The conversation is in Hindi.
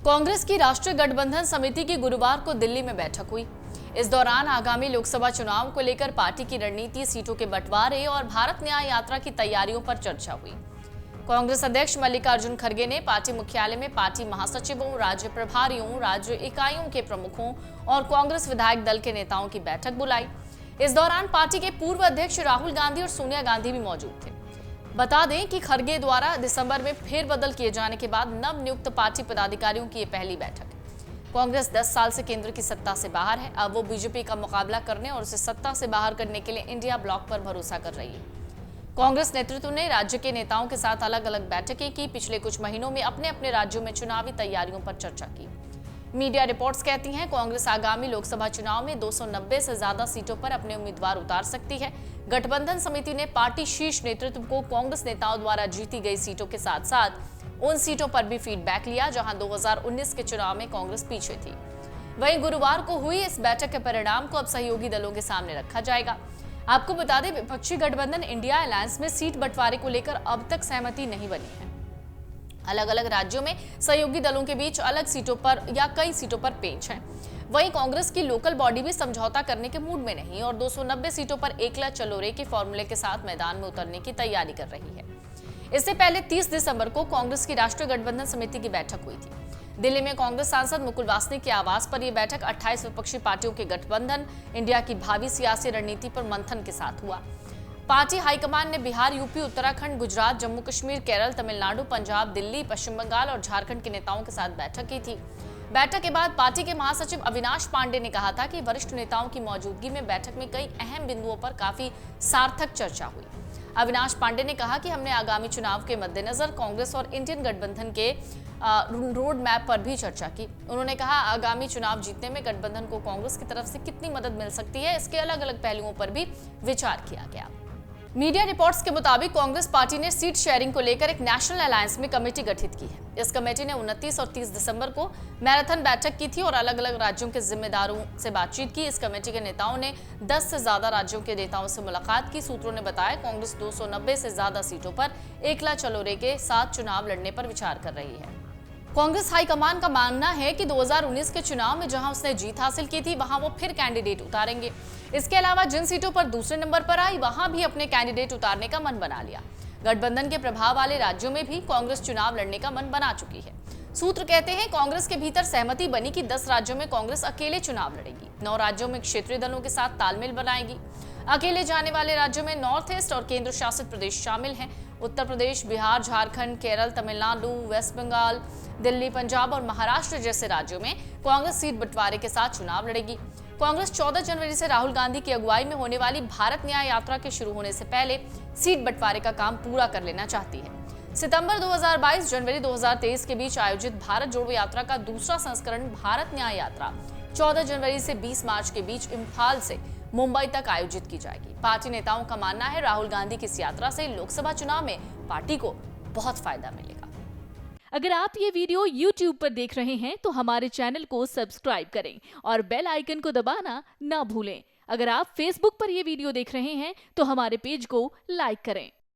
कांग्रेस की राष्ट्रीय गठबंधन समिति की गुरुवार को दिल्ली में बैठक हुई। इस दौरान आगामी लोकसभा चुनाव को लेकर पार्टी की रणनीति, सीटों के बंटवारे और भारत न्याय यात्रा की तैयारियों पर चर्चा हुई। कांग्रेस अध्यक्ष मल्लिकार्जुन खड़गे ने पार्टी मुख्यालय में पार्टी महासचिवों, राज्य प्रभारियों, राज्य इकाइयों के प्रमुखों और कांग्रेस विधायक दल के नेताओं की बैठक बुलाई। इस दौरान पार्टी के पूर्व अध्यक्ष राहुल गांधी और सोनिया गांधी भी मौजूद थे। बता दें कि खड़गे द्वारा दिसंबर में फेरबदल किए जाने के बाद नवनियुक्त पार्टी पदाधिकारियों की ये पहली बैठक है। कांग्रेस 10 साल से केंद्र की सत्ता से बाहर है। अब वो बीजेपी का मुकाबला करने और उसे सत्ता से बाहर करने के लिए इंडिया ब्लॉक पर भरोसा कर रही है। कांग्रेस नेतृत्व ने राज्य के नेताओं के साथ अलग अलग बैठकें की। पिछले कुछ महीनों में अपने अपने राज्यों में चुनावी तैयारियों पर चर्चा की। मीडिया रिपोर्ट्स कहती हैं कांग्रेस आगामी लोकसभा चुनाव में 290 से ज्यादा सीटों पर अपने उम्मीदवार उतार सकती है। गठबंधन समिति ने पार्टी शीर्ष नेतृत्व को कांग्रेस नेताओं द्वारा जीती गई सीटों के साथ साथ उन सीटों पर भी फीडबैक लिया जहां 2019 के चुनाव में कांग्रेस पीछे थी। वहीं गुरुवार को हुई इस बैठक के परिणाम को अब सहयोगी दलों के सामने रखा जाएगा। आपको बता दें, विपक्षी गठबंधन इंडिया अलायंस में सीट बंटवारे को लेकर अब तक सहमति नहीं बनी है। अलग अलग राज्यों में सहयोगी दलों के बीच अलग सीटों पर या कई सीटों पर पेच है। वहीं कांग्रेस की लोकल बॉडी भी समझौता करने के मूड में नहीं और 290 सीटों पर एकला चलोरे के फॉर्मूले के साथ मैदान में उतरने की तैयारी कर रही है। इससे पहले 30 दिसंबर को कांग्रेस की राष्ट्रीय गठबंधन समिति की बैठक हुई थी। दिल्ली में कांग्रेस सांसद मुकुल वासनिक के आवास पर यह बैठक 28 विपक्षी पार्टियों के गठबंधन इंडिया की भावी सियासी रणनीति पर मंथन के साथ हुआ। पार्टी हाईकमान ने बिहार, यूपी, उत्तराखंड, गुजरात, जम्मू कश्मीर, केरल, तमिलनाडु, पंजाब, दिल्ली, पश्चिम बंगाल और झारखंड के नेताओं के साथ बैठक की थी। बैठक के बाद पार्टी के महासचिव अविनाश पांडे ने कहा था कि वरिष्ठ नेताओं की मौजूदगी में बैठक में कई अहम बिंदुओं पर काफी सार्थक चर्चा हुई। अविनाश पांडे ने कहा कि हमने आगामी चुनाव के मद्देनजर कांग्रेस और इंडियन गठबंधन के रोड मैप पर भी चर्चा की। उन्होंने कहा, आगामी चुनाव जीतने में गठबंधन को कांग्रेस की तरफ से कितनी मदद मिल सकती है, इसके अलग अलग पहलुओं पर भी विचार किया गया। मीडिया रिपोर्ट्स के मुताबिक कांग्रेस पार्टी ने सीट शेयरिंग को लेकर एक नेशनल अलायंस में कमेटी गठित की है। इस कमेटी ने 29 और 30 दिसंबर को मैराथन बैठक की थी और अलग अलग राज्यों के जिम्मेदारों से बातचीत की। इस कमेटी के नेताओं ने 10 से ज्यादा राज्यों के नेताओं से मुलाकात की। सूत्रों ने बताया कांग्रेस 290 से ज्यादा सीटों पर एकला चलोरे के साथ चुनाव लड़ने पर विचार कर रही है। कांग्रेस हाईकमान का मानना है कि 2019 के चुनाव में जहां उसने जीत हासिल की थी वहां वो फिर कैंडिडेट उतारेंगे। इसके अलावा जिन सीटों पर दूसरे नंबर पर आई वहां भी अपने कैंडिडेट उतारने का मन बना लिया। गठबंधन के प्रभाव वाले राज्यों में भी कांग्रेस चुनाव लड़ने का मन बना चुकी है। सूत्र कहते हैं कांग्रेस के भीतर सहमति बनी कि 10 राज्यों में कांग्रेस अकेले चुनाव लड़ेगी। 9 राज्यों में क्षेत्रीय दलों के साथ तालमेल बनाएगी। अकेले जाने वाले राज्यों में नॉर्थ ईस्ट और केंद्र शासित प्रदेश शामिल हैं। उत्तर प्रदेश, बिहार, झारखंड, केरल, तमिलनाडु, वेस्ट बंगाल, दिल्ली, पंजाब और महाराष्ट्र जैसे राज्यों में कांग्रेस सीट बंटवारे के साथ चुनाव लड़ेगी। कांग्रेस 14 जनवरी से राहुल गांधी की अगुवाई में होने वाली भारत न्याय यात्रा के शुरू होने से पहले सीट बंटवारे का काम पूरा कर लेना चाहती है। सितंबर 2022 जनवरी 2023 के बीच आयोजित भारत जोड़ो यात्रा का दूसरा संस्करण भारत न्याय यात्रा 14 जनवरी से 20 मार्च के बीच इम्फाल से मुंबई तक आयोजित की जाएगी। पार्टी नेताओं का मानना है राहुल गांधी की इस यात्रा से लोकसभा चुनाव में पार्टी को बहुत फायदा मिलेगा। अगर आप ये वीडियो YouTube पर देख रहे हैं तो हमारे चैनल को सब्सक्राइब करें और बेल आइकन को दबाना ना भूलें। अगर आप Facebook पर ये वीडियो देख रहे हैं तो हमारे पेज को लाइक करें।